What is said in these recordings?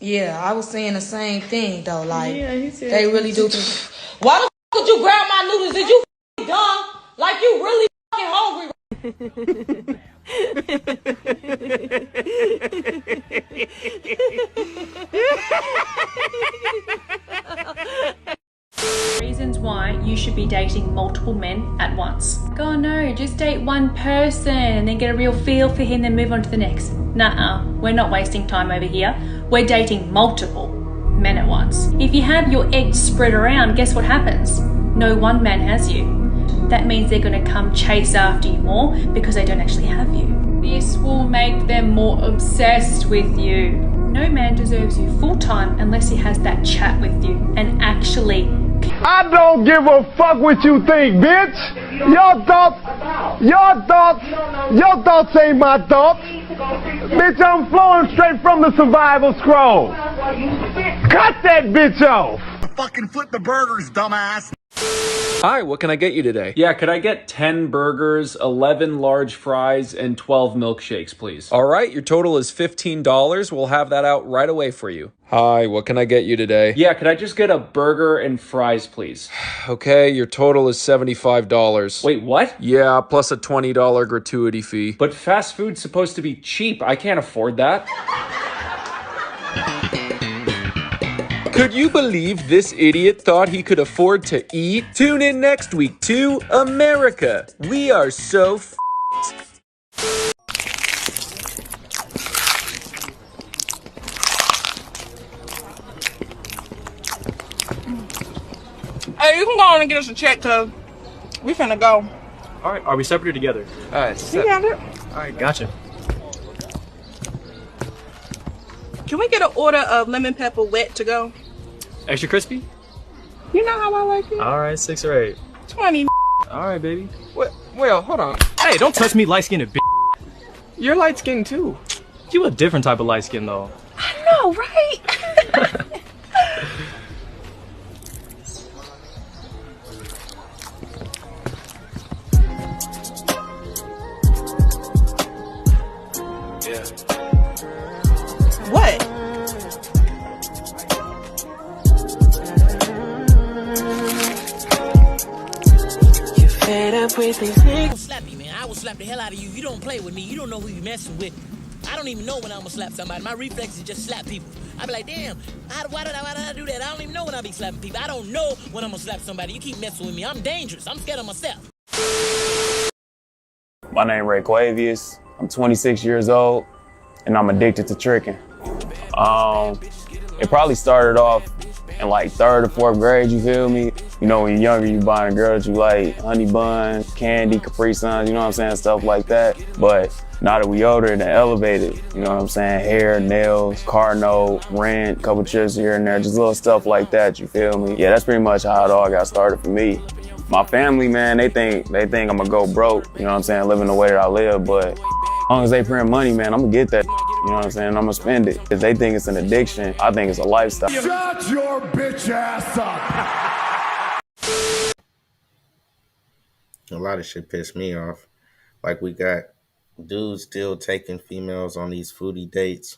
Yeah, I was saying the same thing though. Like, Yeah, he said they really do. Why the f would you grab my noodles? Is you dumb? Like you really fucking hungry? Reasons why you should be dating multiple men at once. Oh no, just date one person and then get a real feel for him, then move on to the next. Nuh-uh, we're not wasting time over here. We're dating multiple men at once. If you have your eggs spread around, guess what happens? No one man has you. That means they're gonna come chase after you more because they don't actually have you. This will make them more obsessed with you. No man deserves you full time unless he has that chat with you and actually. I don't give a fuck what you think, bitch. Your thoughts ain't my thoughts. Bitch, I'm flowing straight from the survival scroll. Cut that bitch off. Fucking flip the burgers, dumbass. Hi, what can I get you today? Yeah, could I get 10 burgers, 11 large fries, and 12 milkshakes, please? All right, your total is $15. We'll have that out right away for you. Hi, what can I get you today? Yeah, could I just get a burger and fries, please? Okay, your total is $75. Wait, what? Yeah, plus a $20 gratuity fee. But fast food's supposed to be cheap. I can't afford that. Could you believe this idiot thought he could afford to eat? Tune in next week to America. We are so Hey, you can go on and get us a check, cause we finna go. All right, are we separate or together? You got it. All right, gotcha. Can we get an order of lemon pepper wet to go? Extra crispy? You know how I like it. All right, 6 or 8. 20. All right, baby. Well, hold on. Hey, don't touch me, light-skinned bitch. You're light skinned too. You a different type of light skin though. I know, right? What? Fed up with these niggas. Slap you, man. I will slap the hell out of you. You don't play with me. You don't know who you messing with. I don't even know when I'm gonna slap somebody. My reflex is just slap people. I be like, damn, why did I do that? I don't even know when I be slapping people. I don't know when I'm gonna slap somebody. You keep messing with me. I'm dangerous. I'm scared of myself. My name Ray Quavius. I'm 26 years old, and I'm addicted to tricking. It probably started off in like 3rd or 4th grade, you feel me? You know, when you're younger, you buying a girl that you like, honey bun, candy, Capri Suns, you know what I'm saying, stuff like that. But now that we older and elevated, you know what I'm saying, hair, nails, car note, rent, couple trips here and there, just little stuff like that, you feel me? Yeah, that's pretty much how it all got started for me. My family, man, they think I'm gonna go broke, you know what I'm saying, living the way that I live, but as long as they print money, man, I'm gonna get that, you know what I'm saying, I'm gonna spend it. If they think it's an addiction, I think it's a lifestyle. Shut your bitch ass up. A lot of shit pissed me off. Like, we got dudes still taking females on these foodie dates,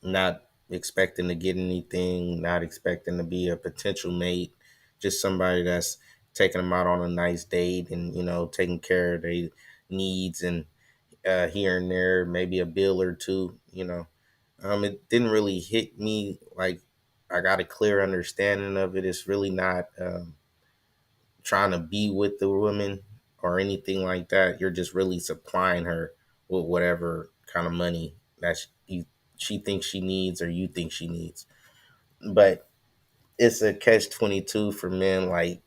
not expecting to get anything, not expecting to be a potential mate, just somebody that's taking them out on a nice date and, you know, taking care of their needs and here and there, maybe a bill or two, you know. It didn't really hit me like I got a clear understanding of it. It's really not trying to be with the woman or anything like that. You're just really supplying her with whatever kind of money that she thinks she needs or you think she needs. But it's a catch-22 for men. Like,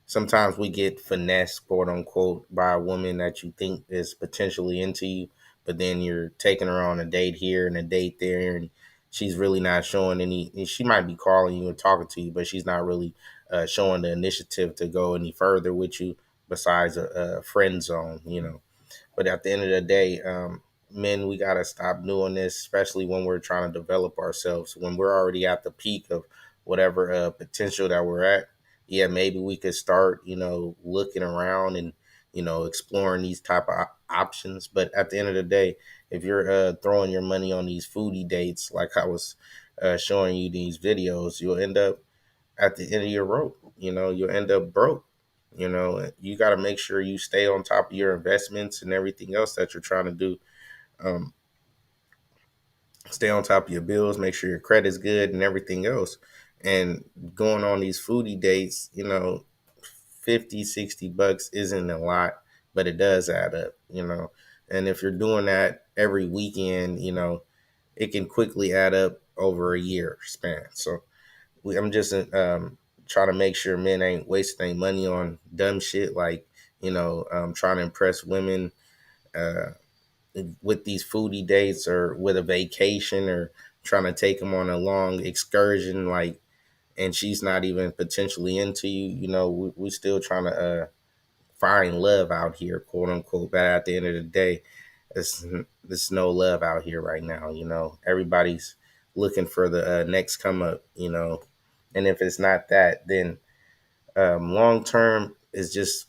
sometimes we get finessed, quote unquote, by a woman that you think is potentially into you, but then you're taking her on a date here and a date there, and she's really not showing any. She might be calling you and talking to you, but she's not really showing the initiative to go any further with you besides a friend zone, you know. But at the end of the day, men, we got to stop doing this, especially when we're trying to develop ourselves, when we're already at the peak of whatever potential that we're at. Yeah, maybe we could start, you know, looking around and, you know, exploring these type of options. But at the end of the day, if you're throwing your money on these foodie dates, like I was showing you these videos, you'll end up at the end of your rope. You'll end up broke. You got to make sure you stay on top of your investments and everything else that you're trying to do. Stay on top of your bills, make sure your credit's good and everything else. And going on these foodie dates, 50, $60 isn't a lot, but it does add up, And if you're doing that every weekend, it can quickly add up over a year span. So I'm just trying to make sure men ain't wasting money on dumb shit like, trying to impress women with these foodie dates or with a vacation or trying to take them on a long excursion, like, and she's not even potentially into you. We still trying to find love out here, quote unquote. But at the end of the day, there's no love out here right now. Everybody's looking for the next come up, and if it's not that, then long term is just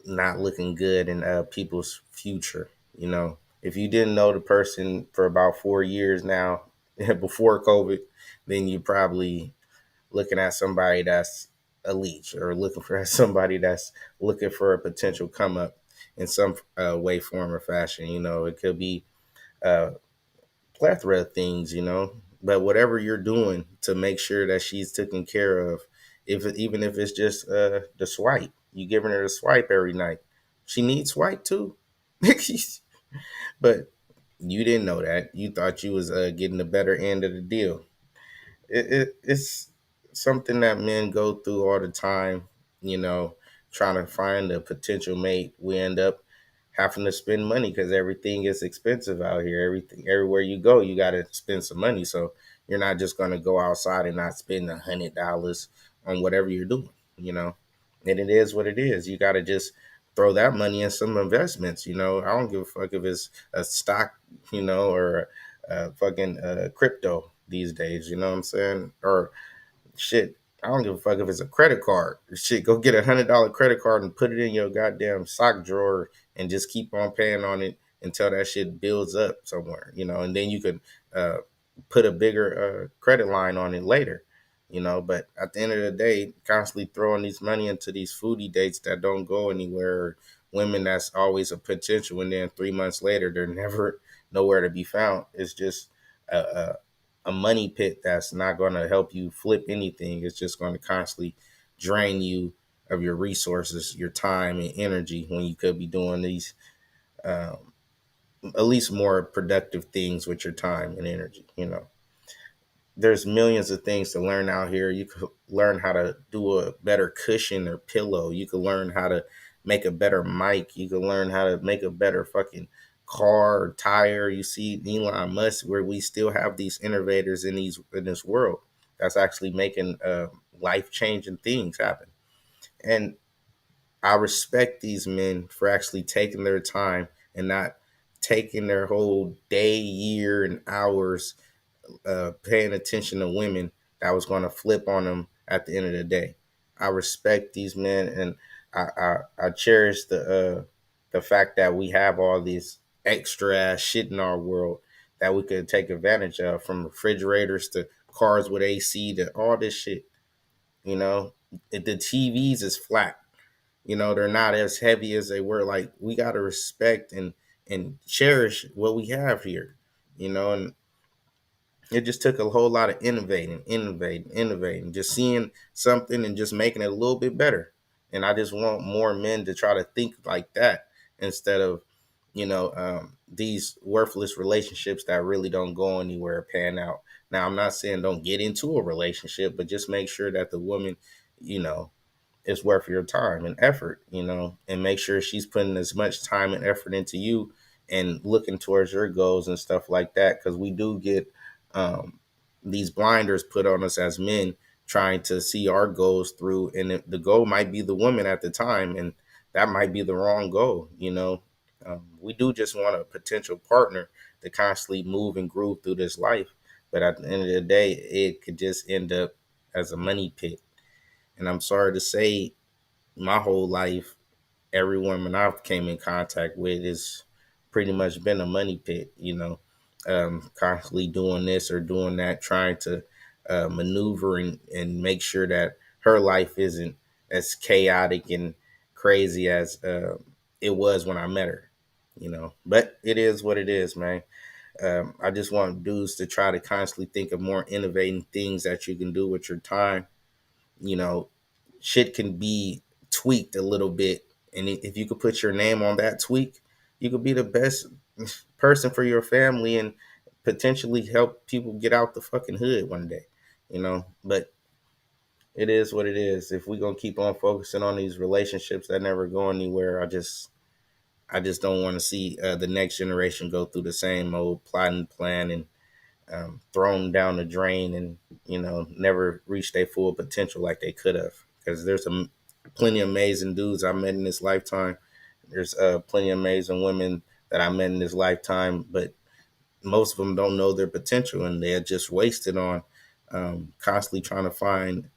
not looking good in people's future. If you didn't know the person for about 4 years now before COVID, then you probably looking at somebody that's a leech or looking for somebody that's looking for a potential come up in some way, form, or fashion. It could be a plethora of things, but whatever you're doing to make sure that she's taken care of, even if it's just the swipe, you giving her a swipe every night. She needs swipe too. But you didn't know that. You thought you was getting the better end of the deal. It's something that men go through all the time, trying to find a potential mate. We end up having to spend money because everything is expensive out here. Everywhere you go, you got to spend some money. So you're not just going to go outside and not spend $100 on whatever you're doing, and it is what it is. You got to just throw that money in some investments. I don't give a fuck if it's a stock, or fucking crypto these days. You know what I'm saying? Or shit, I don't give a fuck if it's a credit card. Shit, go get $100 credit card and put it in your goddamn sock drawer and just keep on paying on it until that shit builds up somewhere. And then you could put a bigger credit line on it later. But at the end of the day, constantly throwing these money into these foodie dates that don't go anywhere, women that's always a potential, and then 3 months later, they're never nowhere to be found. It's just a money pit that's not going to help you flip anything. It's just going to constantly drain you of your resources, your time and energy, when you could be doing these at least more productive things with your time and energy. There's millions of things to learn out here. You could learn how to do a better cushion or pillow. You could learn how to make a better mic. You could learn how to make a better fucking car or tire. You see Elon Musk, where we still have these innovators in this world that's actually making life-changing things happen. And I respect these men for actually taking their time and not taking their whole day, year, and hours paying attention to women that was going to flip on them at the end of the day. I respect these men, and I cherish the fact that we have all these extra ass shit in our world that we could take advantage of, from refrigerators to cars with AC to all this shit. The TVs is flat. They're not as heavy as they were. Like, we got to respect and cherish what we have here, and it just took a whole lot of innovating, just seeing something and just making it a little bit better. And I just want more men to try to think like that instead of, these worthless relationships that really don't go anywhere, pan out. Now, I'm not saying don't get into a relationship, but just make sure that the woman, is worth your time and effort, and make sure she's putting as much time and effort into you and looking towards your goals and stuff like that. Because we do get these blinders put on us as men, trying to see our goals through, and the goal might be the woman at the time, and that might be the wrong goal. We do just want a potential partner to constantly move and groove through this life, but at the end of the day, it could just end up as a money pit. And I'm sorry to say, my whole life, every woman I've came in contact with is pretty much been a money pit, constantly doing this or doing that, trying to maneuver and make sure that her life isn't as chaotic and crazy as it was when I met her, But it is what it is, man. I just want dudes to try to constantly think of more innovating things that you can do with your time. Shit can be tweaked a little bit. And if you could put your name on that tweak, you could be the best person for your family and potentially help people get out the fucking hood one day, But it is what it is. If we're going to keep on focusing on these relationships that never go anywhere, I just don't want to see the next generation go through the same old plot and plan and thrown down the drain and, never reach their full potential like they could have. Because there's plenty of amazing dudes I met in this lifetime. There's plenty of amazing women that I met in this lifetime, but most of them don't know their potential and they're just wasted on constantly trying to find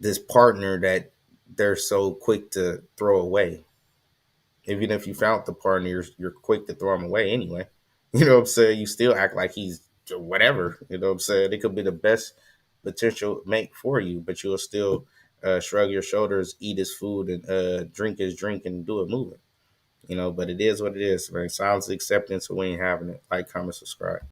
this partner that they're so quick to throw away. Even if you found the partner, you're quick to throw him away anyway. You know what I'm saying? You still act like he's whatever. You know what I'm saying? It could be the best potential mate for you, but you'll still shrug your shoulders, eat his food, and drink his drink and do it moving. But it is what it is, man. Silence acceptance, so we ain't having it. Like, comment, subscribe.